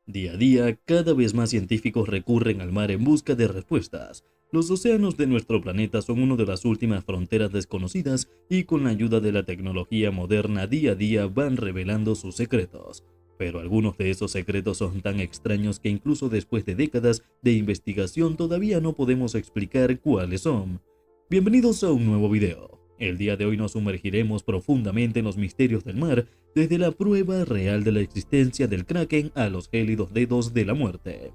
Día a día, cada vez más científicos recurren al mar en busca de respuestas. Los océanos de nuestro planeta son una de las últimas fronteras desconocidas y con la ayuda de la tecnología moderna día a día van revelando sus secretos. Pero algunos de esos secretos son tan extraños que incluso después de décadas de investigación todavía no podemos explicar cuáles son. Bienvenidos a un nuevo video. El día de hoy nos sumergiremos profundamente en los misterios del mar, desde la prueba real de la existencia del Kraken a los gélidos dedos de la muerte.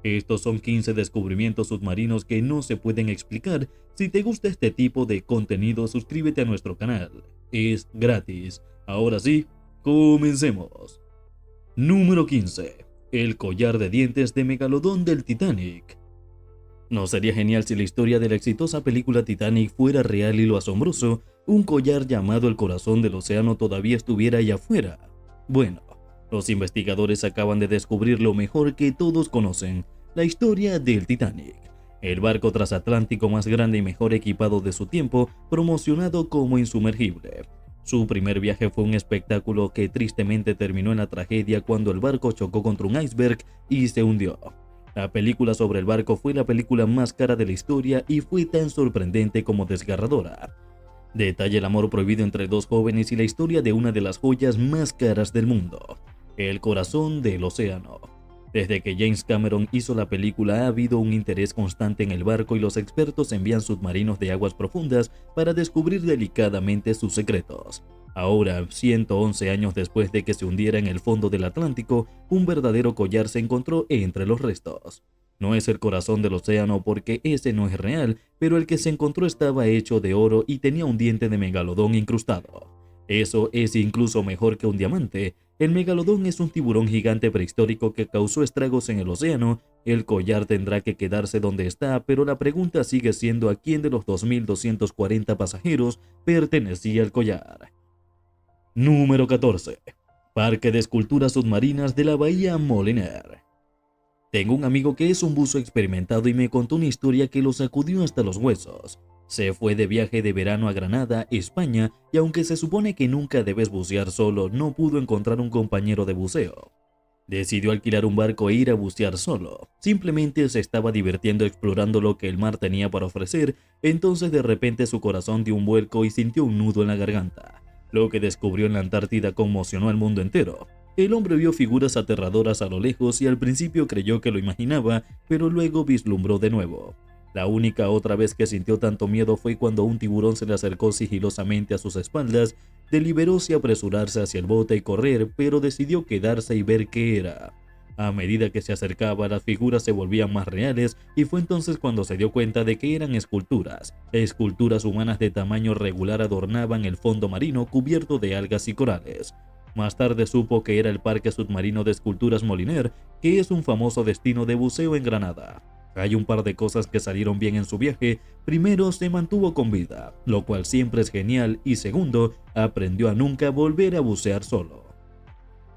Estos son 15 descubrimientos submarinos que no se pueden explicar. Si te gusta este tipo de contenido, suscríbete a nuestro canal. Es gratis. Ahora sí, comencemos. Número 15. El collar de dientes de Megalodón del Titanic. ¿No sería genial si la historia de la exitosa película Titanic fuera real y lo asombroso, un collar llamado el corazón del océano todavía estuviera allá afuera? Bueno, los investigadores acaban de descubrir lo mejor que todos conocen, la historia del Titanic, el barco transatlántico más grande y mejor equipado de su tiempo, promocionado como insumergible. Su primer viaje fue un espectáculo que tristemente terminó en la tragedia cuando el barco chocó contra un iceberg y se hundió. La película sobre el barco fue la película más cara de la historia y fue tan sorprendente como desgarradora. Detalla el amor prohibido entre dos jóvenes y la historia de una de las joyas más caras del mundo, el corazón del océano. Desde que James Cameron hizo la película ha habido un interés constante en el barco y los expertos envían submarinos de aguas profundas para descubrir delicadamente sus secretos. Ahora, 111 años después de que se hundiera en el fondo del Atlántico, un verdadero collar se encontró entre los restos. No es el corazón del océano porque ese no es real, pero el que se encontró estaba hecho de oro y tenía un diente de megalodón incrustado. Eso es incluso mejor que un diamante. El megalodón es un tiburón gigante prehistórico que causó estragos en el océano. El collar tendrá que quedarse donde está, pero la pregunta sigue siendo a quién de los 2.240 pasajeros pertenecía el collar. Número 14. Parque de esculturas submarinas de la Bahía Moliner. Tengo un amigo que es un buzo experimentado y me contó una historia que lo sacudió hasta los huesos. Se fue de viaje de verano a Granada, España, y aunque se supone que nunca debes bucear solo, no pudo encontrar un compañero de buceo. Decidió alquilar un barco e ir a bucear solo. Simplemente se estaba divirtiendo explorando lo que el mar tenía para ofrecer, entonces de repente su corazón dio un vuelco y sintió un nudo en la garganta. Lo que descubrió en la Antártida conmocionó al mundo entero. El hombre vio figuras aterradoras a lo lejos y al principio creyó que lo imaginaba, pero luego vislumbró de nuevo. La única otra vez que sintió tanto miedo fue cuando un tiburón se le acercó sigilosamente a sus espaldas. Deliberóse apresurarse hacia el bote y correr, pero decidió quedarse y ver qué era. A medida que se acercaba, las figuras se volvían más reales y fue entonces cuando se dio cuenta de que eran esculturas. Esculturas humanas de tamaño regular adornaban el fondo marino cubierto de algas y corales. Más tarde supo que era el Parque Submarino de Esculturas Moliner, que es un famoso destino de buceo en Granada. Hay un par de cosas que salieron bien en su viaje. Primero, se mantuvo con vida, lo cual siempre es genial, y segundo, aprendió a nunca volver a bucear solo.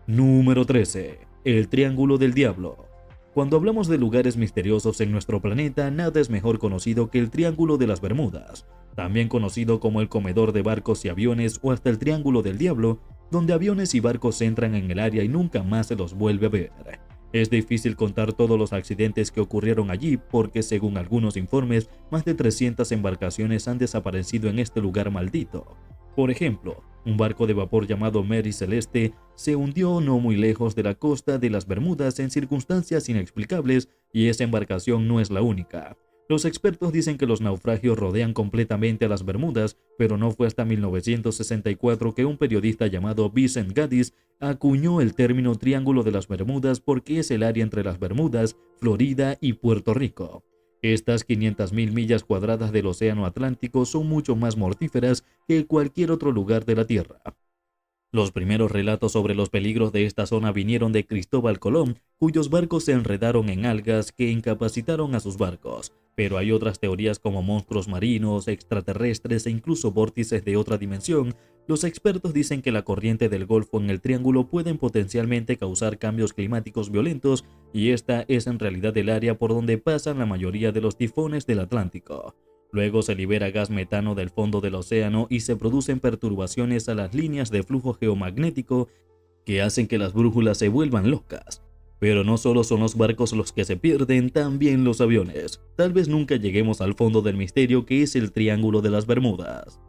Número 13. El Triángulo del Diablo. Cuando hablamos de lugares misteriosos en nuestro planeta, nada es mejor conocido que el Triángulo de las Bermudas, también conocido como el comedor de barcos y aviones o hasta el Triángulo del Diablo, donde aviones y barcos entran en el área y nunca más se los vuelve a ver. Es difícil contar todos los accidentes que ocurrieron allí porque, según algunos informes, más de 300 embarcaciones han desaparecido en este lugar maldito. Por ejemplo, un barco de vapor llamado Mary Celeste se hundió no muy lejos de la costa de las Bermudas en circunstancias inexplicables y esa embarcación no es la única. Los expertos dicen que los naufragios rodean completamente a las Bermudas, pero no fue hasta 1964 que un periodista llamado Vincent Gaddis acuñó el término Triángulo de las Bermudas porque es el área entre las Bermudas, Florida y Puerto Rico. Estas 500.000 millas cuadradas del océano Atlántico son mucho más mortíferas que cualquier otro lugar de la Tierra. Los primeros relatos sobre los peligros de esta zona vinieron de Cristóbal Colón, cuyos barcos se enredaron en algas que incapacitaron a sus barcos. Pero hay otras teorías como monstruos marinos, extraterrestres e incluso vórtices de otra dimensión. Los expertos dicen que la corriente del Golfo en el Triángulo pueden potencialmente causar cambios climáticos violentos y esta es en realidad el área por donde pasan la mayoría de los tifones del Atlántico. Luego se libera gas metano del fondo del océano y se producen perturbaciones a las líneas de flujo geomagnético que hacen que las brújulas se vuelvan locas. Pero no solo son los barcos los que se pierden, también los aviones. Tal vez nunca lleguemos al fondo del misterio que es el Triángulo de las Bermudas.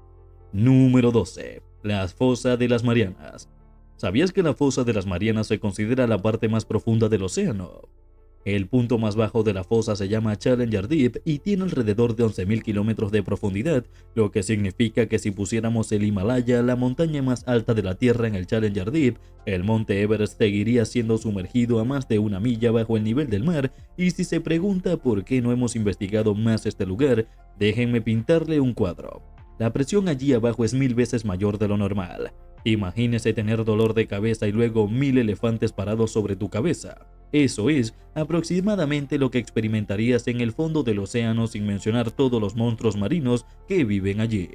Número 12. La fosa de las Marianas. ¿Sabías que la fosa de las Marianas se considera la parte más profunda del océano? El punto más bajo de la fosa se llama Challenger Deep y tiene alrededor de 11.000 kilómetros de profundidad, lo que significa que si pusiéramos el Himalaya, la montaña más alta de la Tierra, en el Challenger Deep, el monte Everest seguiría siendo sumergido a más de 1 milla bajo el nivel del mar. Y si se pregunta por qué no hemos investigado más este lugar, déjenme pintarle un cuadro. La presión allí abajo es 1000 veces mayor de lo normal. Imagínese tener dolor de cabeza y luego 1000 elefantes parados sobre tu cabeza. Eso es aproximadamente lo que experimentarías en el fondo del océano, sin mencionar todos los monstruos marinos que viven allí.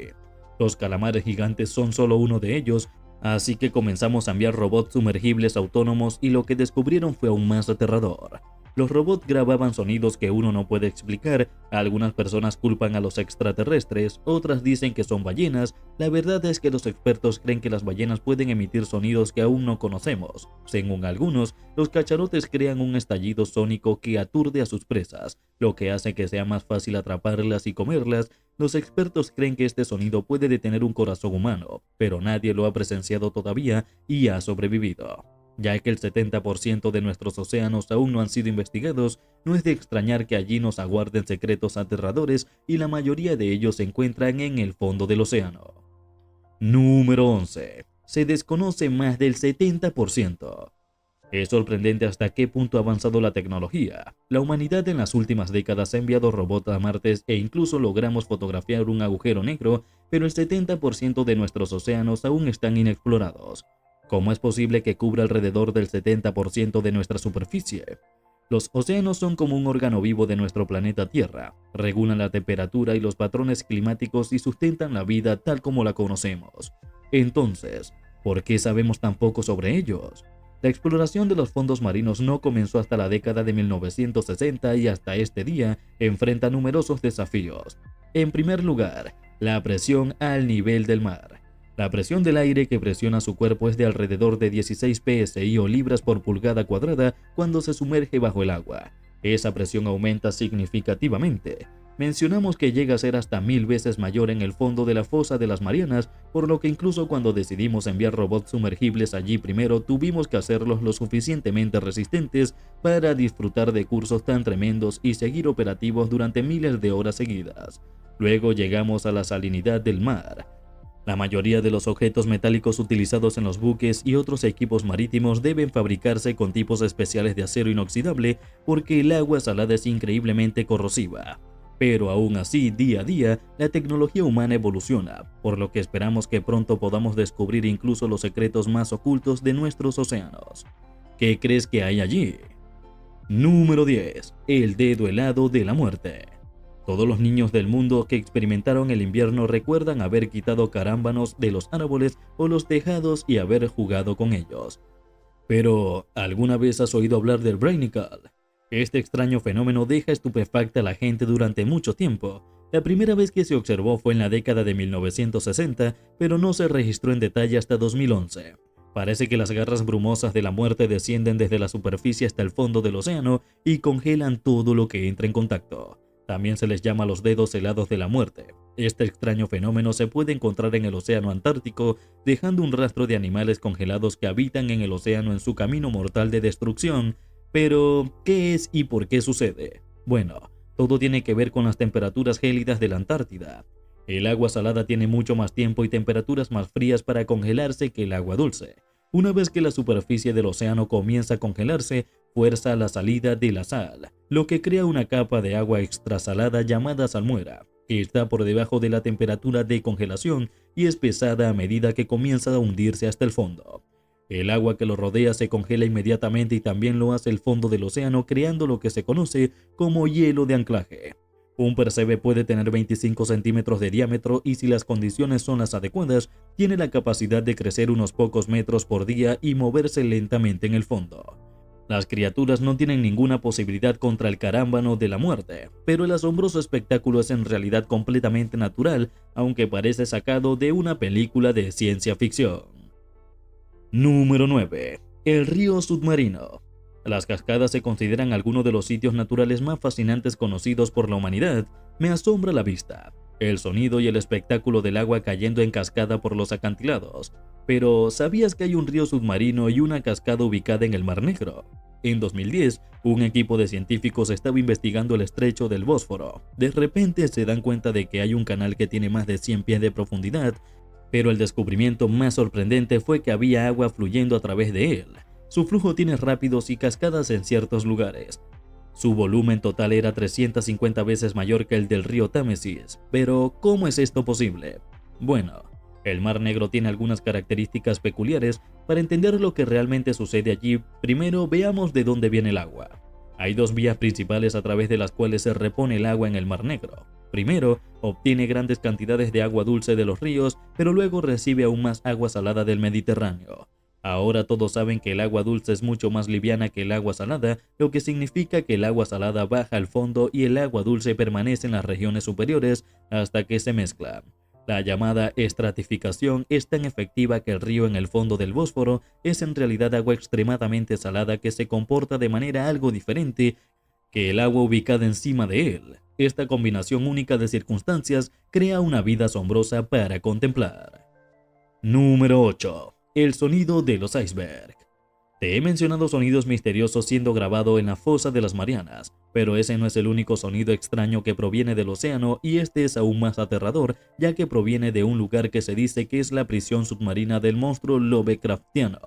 Los calamares gigantes son solo uno de ellos, así que comenzamos a enviar robots sumergibles autónomos y lo que descubrieron fue aún más aterrador. Los robots grababan sonidos que uno no puede explicar. Algunas personas culpan a los extraterrestres, otras dicen que son ballenas. La verdad es que los expertos creen que las ballenas pueden emitir sonidos que aún no conocemos. Según algunos, los cachalotes crean un estallido sónico que aturde a sus presas, lo que hace que sea más fácil atraparlas y comerlas. Los expertos creen que este sonido puede detener un corazón humano, pero nadie lo ha presenciado todavía y ha sobrevivido. Ya que el 70% de nuestros océanos aún no han sido investigados, no es de extrañar que allí nos aguarden secretos aterradores y la mayoría de ellos se encuentran en el fondo del océano. Número 11. Se desconoce más del 70%. Es sorprendente hasta qué punto ha avanzado la tecnología. La humanidad en las últimas décadas ha enviado robots a Marte e incluso logramos fotografiar un agujero negro, pero el 70% de nuestros océanos aún están inexplorados. ¿Cómo es posible que cubra alrededor del 70% de nuestra superficie? Los océanos son como un órgano vivo de nuestro planeta Tierra. Regulan la temperatura y los patrones climáticos y sustentan la vida tal como la conocemos. Entonces, ¿por qué sabemos tan poco sobre ellos? La exploración de los fondos marinos no comenzó hasta la década de 1960 y hasta este día enfrenta numerosos desafíos. En primer lugar, la presión al nivel del mar. La presión del aire que presiona su cuerpo es de alrededor de 16 psi o libras por pulgada cuadrada cuando se sumerge bajo el agua. Esa presión aumenta significativamente. Mencionamos que llega a ser hasta 1000 veces mayor en el fondo de la fosa de las Marianas, por lo que incluso cuando decidimos enviar robots sumergibles allí primero, tuvimos que hacerlos lo suficientemente resistentes para disfrutar de cursos tan tremendos y seguir operativos durante miles de horas seguidas. Luego llegamos a la salinidad del mar. La mayoría de los objetos metálicos utilizados en los buques y otros equipos marítimos deben fabricarse con tipos especiales de acero inoxidable porque el agua salada es increíblemente corrosiva. Pero aún así, día a día, la tecnología humana evoluciona, por lo que esperamos que pronto podamos descubrir incluso los secretos más ocultos de nuestros océanos. ¿Qué crees que hay allí? Número 10. El dedo helado de la muerte. Todos los niños del mundo que experimentaron el invierno recuerdan haber quitado carámbanos de los árboles o los tejados y haber jugado con ellos. Pero, ¿alguna vez has oído hablar del Brainiacal? Este extraño fenómeno deja estupefacta a la gente durante mucho tiempo. La primera vez que se observó fue en la década de 1960, pero no se registró en detalle hasta 2011. Parece que las garras brumosas de la muerte descienden desde la superficie hasta el fondo del océano y congelan todo lo que entra en contacto. También se les llama los dedos helados de la muerte. Este extraño fenómeno se puede encontrar en el océano Antártico, dejando un rastro de animales congelados que habitan en el océano en su camino mortal de destrucción. Pero, ¿qué es y por qué sucede? Bueno, todo tiene que ver con las temperaturas gélidas de la Antártida. El agua salada tiene mucho más tiempo y temperaturas más frías para congelarse que el agua dulce. Una vez que la superficie del océano comienza a congelarse, fuerza la salida de la sal, lo que crea una capa de agua extrasalada llamada salmuera, que está por debajo de la temperatura de congelación y es pesada a medida que comienza a hundirse hasta el fondo. El agua que lo rodea se congela inmediatamente y también lo hace el fondo del océano, creando lo que se conoce como hielo de anclaje. Un percebe puede tener 25 centímetros de diámetro y si las condiciones son las adecuadas, tiene la capacidad de crecer unos pocos metros por día y moverse lentamente en el fondo. Las criaturas no tienen ninguna posibilidad contra el carámbano de la muerte, pero el asombroso espectáculo es en realidad completamente natural, aunque parece sacado de una película de ciencia ficción. Número 9. El río submarino. Las cascadas se consideran algunos de los sitios naturales más fascinantes conocidos por la humanidad. Me asombra la vista, el sonido y el espectáculo del agua cayendo en cascada por los acantilados. Pero, ¿sabías que hay un río submarino y una cascada ubicada en el Mar Negro? En 2010, un equipo de científicos estaba investigando el estrecho del Bósforo. De repente se dan cuenta de que hay un canal que tiene más de 100 pies de profundidad, pero el descubrimiento más sorprendente fue que había agua fluyendo a través de él. Su flujo tiene rápidos y cascadas en ciertos lugares. Su volumen total era 350 veces mayor que el del río Támesis. Pero, ¿cómo es esto posible? Bueno, el Mar Negro tiene algunas características peculiares. Para entender lo que realmente sucede allí, primero veamos de dónde viene el agua. Hay dos vías principales a través de las cuales se repone el agua en el Mar Negro. Primero, obtiene grandes cantidades de agua dulce de los ríos, pero luego recibe aún más agua salada del Mediterráneo. Ahora todos saben que el agua dulce es mucho más liviana que el agua salada, lo que significa que el agua salada baja al fondo y el agua dulce permanece en las regiones superiores hasta que se mezclan. La llamada estratificación es tan efectiva que el río en el fondo del Bósforo es en realidad agua extremadamente salada que se comporta de manera algo diferente que el agua ubicada encima de él. Esta combinación única de circunstancias crea una vida asombrosa para contemplar. Número 8. El sonido de los icebergs. Te he mencionado sonidos misteriosos siendo grabado en la fosa de las Marianas, pero ese no es el único sonido extraño que proviene del océano, y este es aún más aterrador, ya que proviene de un lugar que se dice que es la prisión submarina del monstruo Lovecraftiano,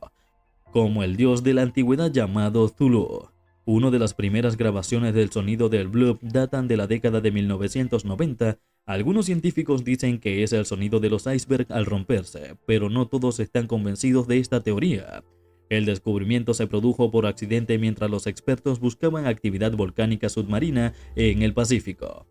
como el dios de la antigüedad llamado Cthulhu. Una de las primeras grabaciones del sonido del bloop datan de la década de 1990. Algunos científicos dicen que es el sonido de los icebergs al romperse, pero no todos están convencidos de esta teoría. El descubrimiento se produjo por accidente mientras los expertos buscaban actividad volcánica submarina en el Pacífico.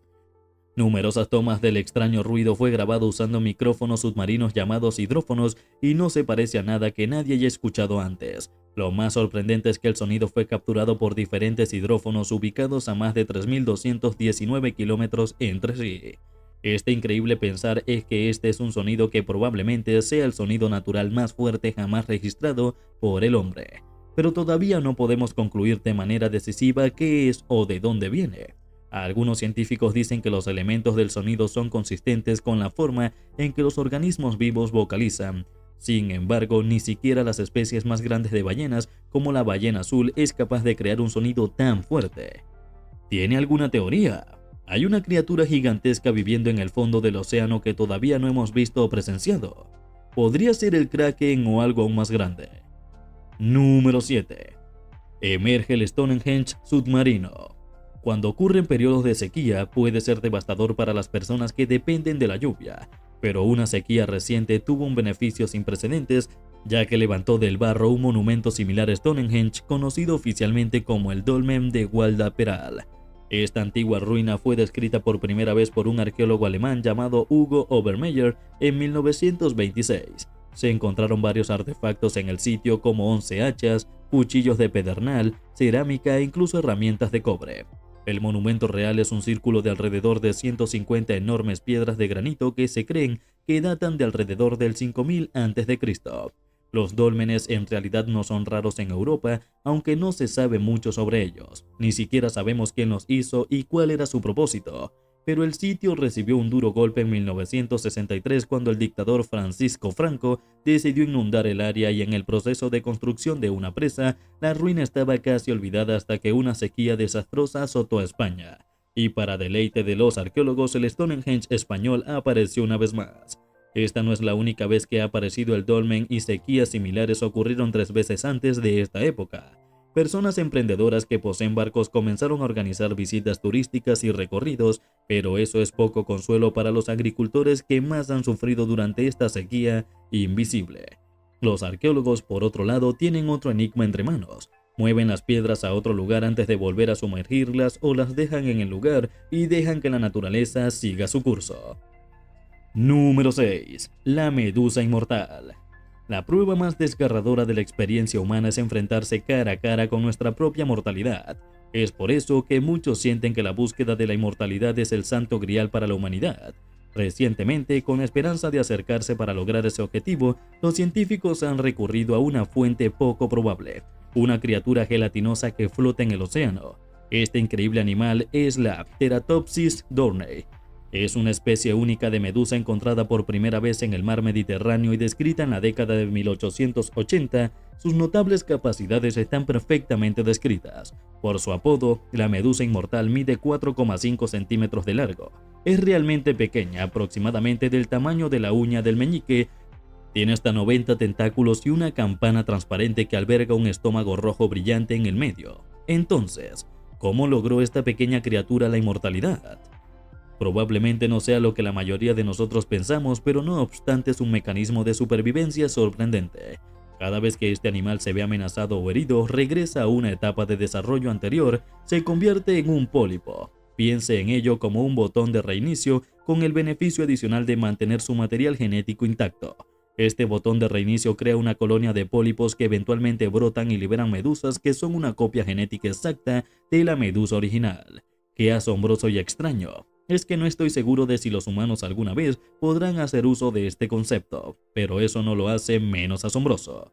Numerosas tomas del extraño ruido fue grabado usando micrófonos submarinos llamados hidrófonos y no se parece a nada que nadie haya escuchado antes. Lo más sorprendente es que el sonido fue capturado por diferentes hidrófonos ubicados a más de 3.219 kilómetros entre sí. Este increíble pensar es que este es un sonido que probablemente sea el sonido natural más fuerte jamás registrado por el hombre. Pero todavía no podemos concluir de manera decisiva qué es o de dónde viene. Algunos científicos dicen que los elementos del sonido son consistentes con la forma en que los organismos vivos vocalizan. Sin embargo, ni siquiera las especies más grandes de ballenas, como la ballena azul, es capaz de crear un sonido tan fuerte. ¿Tiene alguna teoría? Hay una criatura gigantesca viviendo en el fondo del océano que todavía no hemos visto o presenciado. ¿Podría ser el Kraken o algo aún más grande? Número 7. Emerge el Stonehenge submarino. Cuando ocurren periodos de sequía, puede ser devastador para las personas que dependen de la lluvia, pero una sequía reciente tuvo un beneficio sin precedentes, ya que levantó del barro un monumento similar a Stonehenge, conocido oficialmente como el Dolmen de Walda Peral. Esta antigua ruina fue descrita por primera vez por un arqueólogo alemán llamado Hugo Obermeier en 1926. Se encontraron varios artefactos en el sitio como 11 hachas, cuchillos de pedernal, cerámica e incluso herramientas de cobre. El monumento real es un círculo de alrededor de 150 enormes piedras de granito que se creen que datan de alrededor del 5000 a.C. Los dólmenes en realidad no son raros en Europa, aunque no se sabe mucho sobre ellos. Ni siquiera sabemos quién los hizo y cuál era su propósito. Pero el sitio recibió un duro golpe en 1963 cuando el dictador Francisco Franco decidió inundar el área, y en el proceso de construcción de una presa, la ruina estaba casi olvidada hasta que una sequía desastrosa azotó a España. Y para deleite de los arqueólogos, el Stonehenge español apareció una vez más. Esta no es la única vez que ha aparecido el dolmen, y sequías similares ocurrieron 3 veces antes de esta época. Personas emprendedoras que poseen barcos comenzaron a organizar visitas turísticas y recorridos, pero eso es poco consuelo para los agricultores que más han sufrido durante esta sequía invisible. Los arqueólogos, por otro lado, tienen otro enigma entre manos. Mueven las piedras a otro lugar antes de volver a sumergirlas, o las dejan en el lugar y dejan que la naturaleza siga su curso. Número 6. La medusa inmortal. La prueba más desgarradora de la experiencia humana es enfrentarse cara a cara con nuestra propia mortalidad. Es por eso que muchos sienten que la búsqueda de la inmortalidad es el santo grial para la humanidad. Recientemente, con la esperanza de acercarse para lograr ese objetivo, los científicos han recurrido a una fuente poco probable. una criatura gelatinosa que flota en el océano. Este increíble animal es la Teratopsis dohrnii. Es una especie única de medusa encontrada por primera vez en el mar Mediterráneo y descrita en la década de 1880. Sus notables capacidades están perfectamente descritas. Por su apodo, la medusa inmortal mide 4,5 centímetros de largo. Es realmente pequeña, aproximadamente del tamaño de la uña del meñique. Tiene hasta 90 tentáculos y una campana transparente que alberga un estómago rojo brillante en el medio. Entonces, ¿cómo logró esta pequeña criatura la inmortalidad? Probablemente no sea lo que la mayoría de nosotros pensamos, pero no obstante es un mecanismo de supervivencia sorprendente. Cada vez que este animal se ve amenazado o herido, regresa a una etapa de desarrollo anterior, se convierte en un pólipo. Piense en ello como un botón de reinicio con el beneficio adicional de mantener su material genético intacto. Este botón de reinicio crea una colonia de pólipos que eventualmente brotan y liberan medusas que son una copia genética exacta de la medusa original. ¡Qué asombroso y extraño! Es que no estoy seguro de si los humanos alguna vez podrán hacer uso de este concepto, pero eso no lo hace menos asombroso.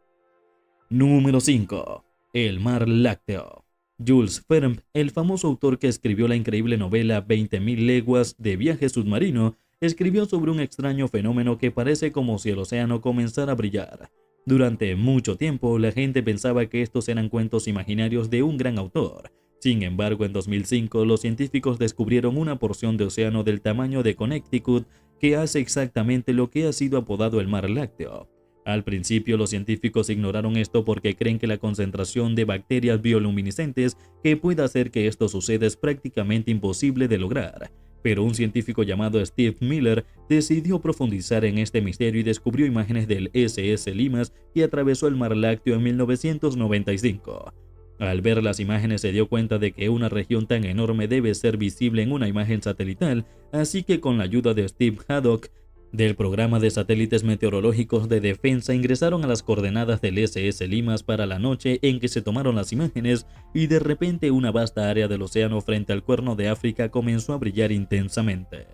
Número 5. El mar lácteo. Jules Verne, el famoso autor que escribió la increíble novela 20.000 leguas de viaje submarino, escribió sobre un extraño fenómeno que parece como si el océano comenzara a brillar. Durante mucho tiempo, la gente pensaba que estos eran cuentos imaginarios de un gran autor. Sin embargo, en 2005, los científicos descubrieron una porción de océano del tamaño de Connecticut que hace exactamente lo que ha sido apodado el mar lácteo. Al principio, los científicos ignoraron esto porque creen que la concentración de bacterias bioluminiscentes que puede hacer que esto suceda es prácticamente imposible de lograr. Pero un científico llamado Steve Miller decidió profundizar en este misterio y descubrió imágenes del SS Limas que atravesó el mar lácteo en 1995. Al ver las imágenes se dio cuenta de que una región tan enorme debe ser visible en una imagen satelital, así que con la ayuda de Steve Haddock, del programa de satélites meteorológicos de defensa, ingresaron a las coordenadas del SS Limas para la noche en que se tomaron las imágenes y de repente una vasta área del océano frente al Cuerno de África comenzó a brillar intensamente.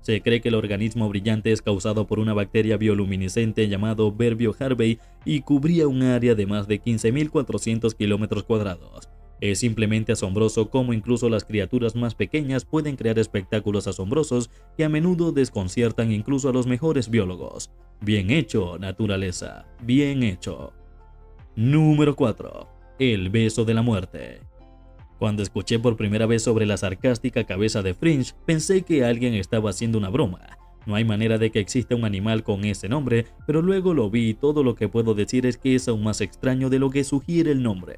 Se cree que el organismo brillante es causado por una bacteria bioluminiscente llamado Verbio Harvey y cubría un área de más de 15.400 kilómetros cuadrados. Es simplemente asombroso cómo incluso las criaturas más pequeñas pueden crear espectáculos asombrosos que a menudo desconciertan incluso a los mejores biólogos. Bien hecho, naturaleza, bien hecho. Número 4. El beso de la muerte. Cuando escuché por primera vez sobre la sarcástica cabeza de Fringe, pensé que alguien estaba haciendo una broma. No hay manera de que exista un animal con ese nombre, pero luego lo vi y todo lo que puedo decir es que es aún más extraño de lo que sugiere el nombre.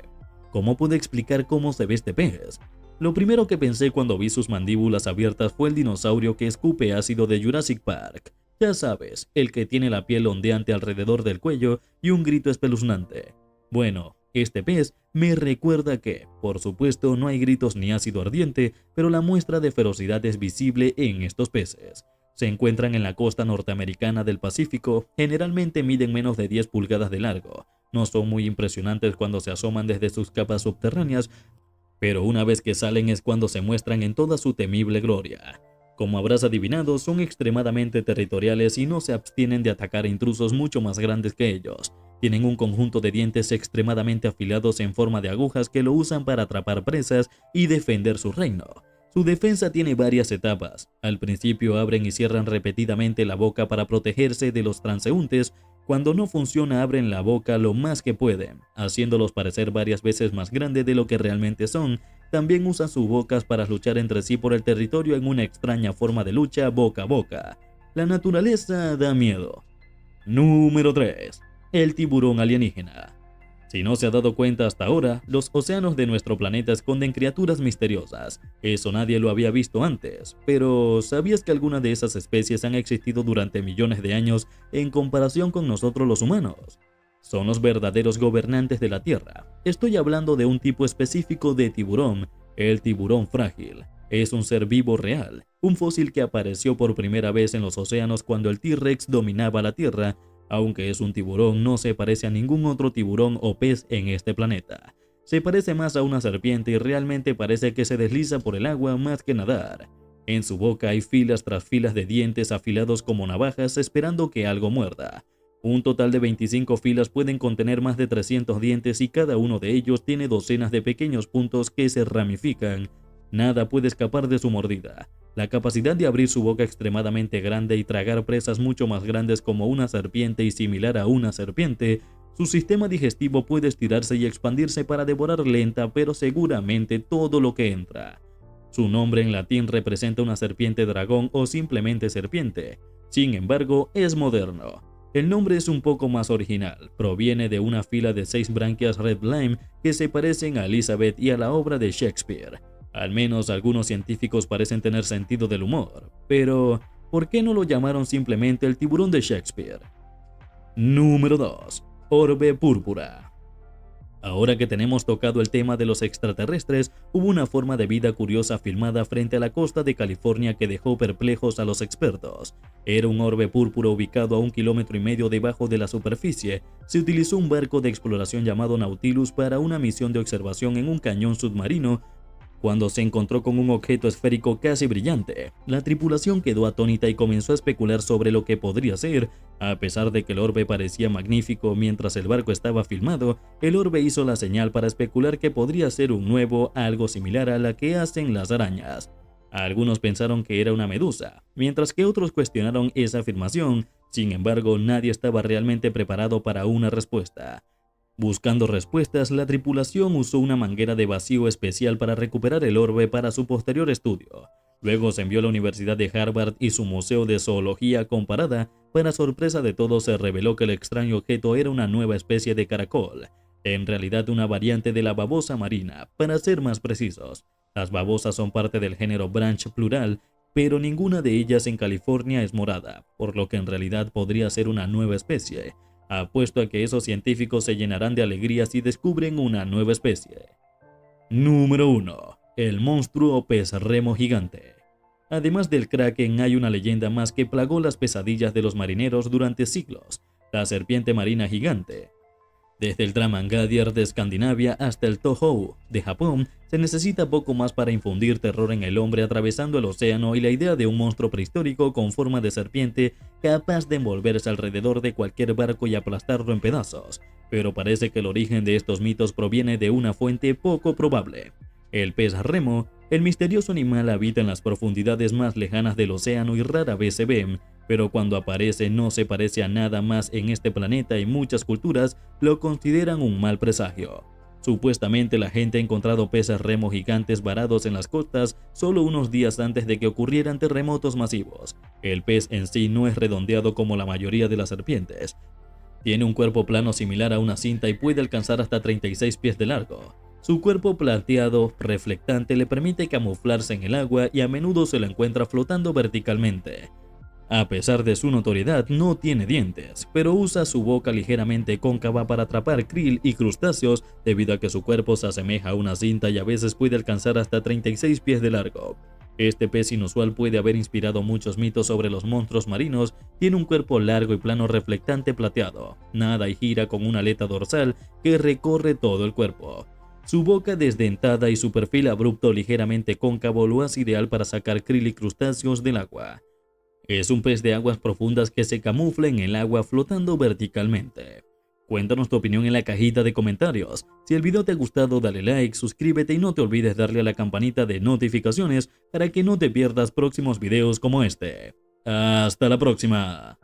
¿Cómo pude explicar cómo se ve este pez? Lo primero que pensé cuando vi sus mandíbulas abiertas fue el dinosaurio que escupe ácido de Jurassic Park. Ya sabes, el que tiene la piel ondeante alrededor del cuello y un grito espeluznante. Bueno, este pez me recuerda que, por supuesto, no hay gritos ni ácido ardiente, pero la muestra de ferocidad es visible en estos peces. Se encuentran en la costa norteamericana del Pacífico, generalmente miden menos de 10 pulgadas de largo. No son muy impresionantes cuando se asoman desde sus capas subterráneas, pero una vez que salen es cuando se muestran en toda su temible gloria. Como habrás adivinado, son extremadamente territoriales y no se abstienen de atacar a intrusos mucho más grandes que ellos. Tienen un conjunto de dientes extremadamente afilados en forma de agujas que lo usan para atrapar presas y defender su reino. Su defensa tiene varias etapas. Al principio abren y cierran repetidamente la boca para protegerse de los transeúntes. Cuando no funciona abren la boca lo más que pueden, haciéndolos parecer varias veces más grandes de lo que realmente son. También usan sus bocas para luchar entre sí por el territorio en una extraña forma de lucha boca a boca. La naturaleza da miedo. Número 3. El tiburón alienígena. Si no se ha dado cuenta hasta ahora, los océanos de nuestro planeta esconden criaturas misteriosas. Eso nadie lo había visto antes. Pero, ¿sabías que algunas de esas especies han existido durante millones de años en comparación con nosotros los humanos? Son los verdaderos gobernantes de la Tierra. Estoy hablando de un tipo específico de tiburón, el tiburón frágil. Es un ser vivo real, un fósil que apareció por primera vez en los océanos cuando el T-Rex dominaba la Tierra. Aunque es un tiburón, no se parece a ningún otro tiburón o pez en este planeta. Se parece más a una serpiente y realmente parece que se desliza por el agua más que nadar. En su boca hay filas tras filas de dientes afilados como navajas esperando que algo muerda. Un total de 25 filas pueden contener más de 300 dientes y cada uno de ellos tiene docenas de pequeños puntos que se ramifican. Nada puede escapar de su mordida. La capacidad de abrir su boca extremadamente grande y tragar presas mucho más grandes como una serpiente y similar a una serpiente, su sistema digestivo puede estirarse y expandirse para devorar lenta pero seguramente todo lo que entra. Su nombre en latín representa una serpiente dragón o simplemente serpiente. Sin embargo, es moderno. El nombre es un poco más original, proviene de una fila de 6 branquias red lime que se parecen a Elizabeth y a la obra de Shakespeare. Al menos algunos científicos parecen tener sentido del humor, pero ¿por qué no lo llamaron simplemente el tiburón de Shakespeare? Número 2. Orbe púrpura. Ahora que tenemos tocado el tema de los extraterrestres, hubo una forma de vida curiosa filmada frente a la costa de California que dejó perplejos a los expertos. Era un orbe púrpura ubicado a 1,5 kilómetros debajo de la superficie. Se utilizó un barco de exploración llamado Nautilus para una misión de observación en un cañón submarino cuando se encontró con un objeto esférico casi brillante. La tripulación quedó atónita y comenzó a especular sobre lo que podría ser. A pesar de que el orbe parecía magnífico mientras el barco estaba filmado, el orbe hizo la señal para especular que podría ser un nuevo, algo similar a la que hacen las arañas. Algunos pensaron que era una medusa, mientras que otros cuestionaron esa afirmación. Sin embargo, nadie estaba realmente preparado para una respuesta. Buscando respuestas, la tripulación usó una manguera de vacío especial para recuperar el orbe para su posterior estudio. Luego se envió a la Universidad de Harvard y su Museo de Zoología Comparada. Para sorpresa de todos, se reveló que el extraño objeto era una nueva especie de caracol, en realidad una variante de la babosa marina, para ser más precisos. Las babosas son parte del género Branch plural, pero ninguna de ellas en California es morada, por lo que en realidad podría ser una nueva especie. Apuesto a que esos científicos se llenarán de alegría si descubren una nueva especie. Número 1. El monstruo pez remo gigante. Además del kraken, hay una leyenda más que plagó las pesadillas de los marineros durante siglos: la serpiente marina gigante. Desde el Dramangadier de Escandinavia hasta el Tohou de Japón, se necesita poco más para infundir terror en el hombre atravesando el océano, y la idea de un monstruo prehistórico con forma de serpiente capaz de envolverse alrededor de cualquier barco y aplastarlo en pedazos. Pero parece que el origen de estos mitos proviene de una fuente poco probable. El pez remo, el misterioso animal, habita en las profundidades más lejanas del océano y rara vez se ve, pero cuando aparece no se parece a nada más en este planeta y muchas culturas lo consideran un mal presagio. Supuestamente la gente ha encontrado peces remo gigantes varados en las costas solo unos días antes de que ocurrieran terremotos masivos. El pez en sí no es redondeado como la mayoría de las serpientes. Tiene un cuerpo plano similar a una cinta y puede alcanzar hasta 36 pies de largo. Su cuerpo plateado reflectante le permite camuflarse en el agua y a menudo se lo encuentra flotando verticalmente. A pesar de su notoriedad, no tiene dientes, pero usa su boca ligeramente cóncava para atrapar krill y crustáceos debido a que su cuerpo se asemeja a una cinta y a veces puede alcanzar hasta 36 pies de largo. Este pez inusual puede haber inspirado muchos mitos sobre los monstruos marinos. Tiene un cuerpo largo y plano reflectante plateado, nada y gira con una aleta dorsal que recorre todo el cuerpo. Su boca desdentada y su perfil abrupto ligeramente cóncavo lo hace ideal para sacar krill y crustáceos del agua. Es un pez de aguas profundas que se camufla en el agua flotando verticalmente. Cuéntanos tu opinión en la cajita de comentarios. Si el video te ha gustado, dale like, suscríbete y no te olvides darle a la campanita de notificaciones para que no te pierdas próximos videos como este. ¡Hasta la próxima!